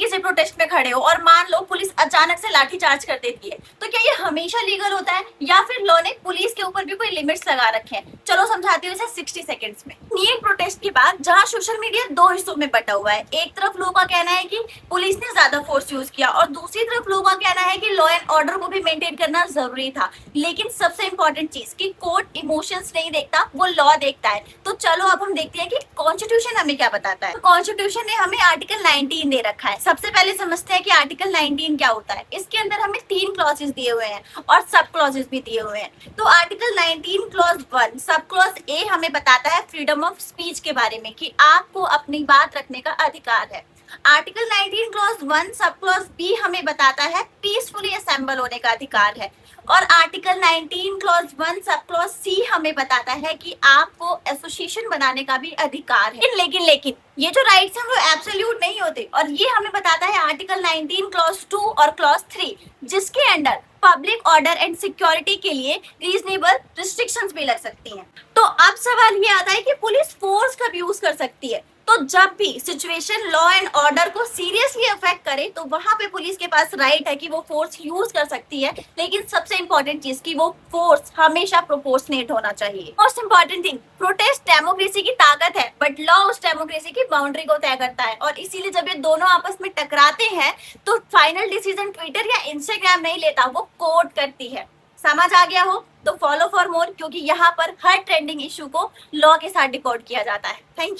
से प्रोटेस्ट में खड़े हो और मान लो पुलिस अचानक से लाठीचार्ज कर देती है, तो क्या ये हमेशा लीगल होता है या फिर लॉ ने पुलिस के ऊपर भी कोई लिमिट्स लगा रखे हैं? चलो समझाती हूँ इसे 60 सेकंड्स में। नीट प्रोटेस्ट के बाद जहाँ सोशल मीडिया दो हिस्सों में बटा हुआ है, एक तरफ लोगों का कहना है कि पुलिस ने ज्यादा फोर्स यूज किया और दूसरी तरफ लोगों का कहना है कि लॉ एंड ऑर्डर को भी मेंटेन करना जरूरी था। लेकिन सबसे इंपॉर्टेंट चीज कि कोर्ट इमोशंस नहीं देखता, वो लॉ देखता है। तो चलो अब हम देखते हैं कि कॉन्स्टिट्यूशन हमें क्या बताता है। कॉन्स्टिट्यूशन ने हमें आर्टिकल 19 दे रखा है। सबसे पहले समझते हैं कि आर्टिकल 19 क्या होता है। इसके अंदर हमें 3 क्लॉजेस दिए हुए हैं और सब क्लॉजेस भी दिए हुए हैं। तो article 19 clause 1 sub clause A हमें बताता है फ्रीडम ऑफ स्पीच के बारे में कि आपको अपनी बात रखने का अधिकार है। Article 19 clause 1 sub clause B हमें बताता है पीसफुली असेंबल होने का अधिकार है। और article 19 clause 1 sub clause C हमें बताता है कि आपको एसोसिएशन बनाने का भी अधिकार है। लेकिन ये जो राइट्स हैं वो एब्सोल्यूट नहीं होते और ये हमें बताता है आर्टिकल 19 क्लॉज 2 और क्लॉज 3, जिसके under public order and security के लिए रीजनेबल रिस्ट्रिक्शंस भी लग सकती हैं। तो अब सवाल ये आता है कि पुलिस फोर्स कब यूज कर सकती है? तो जब भी सिचुएशन लॉ एंड ऑर्डर को सीरियसली अफेक्ट करे तो वहां पे पुलिस के पास राइट है कि वो फोर्स यूज कर सकती है। लेकिन सबसे इंपॉर्टेंट चीज कि वो फोर्स हमेशा प्रोपोर्शनेट होना चाहिए। Most important thing, protest democracy की ताकत है बट लॉ उस डेमोक्रेसी की बाउंड्री को तय करता है। और इसीलिए जब ये दोनों आपस में टकराते हैं तो फाइनल डिसीजन ट्विटर या इंस्टाग्राम नहीं लेता, वो कोर्ट करती है। समझ आ गया हो तो फॉलो फॉर मोर, क्योंकि यहाँ पर हर ट्रेंडिंग इशू को लॉ के साथ डिकोड किया जाता है। Thank you.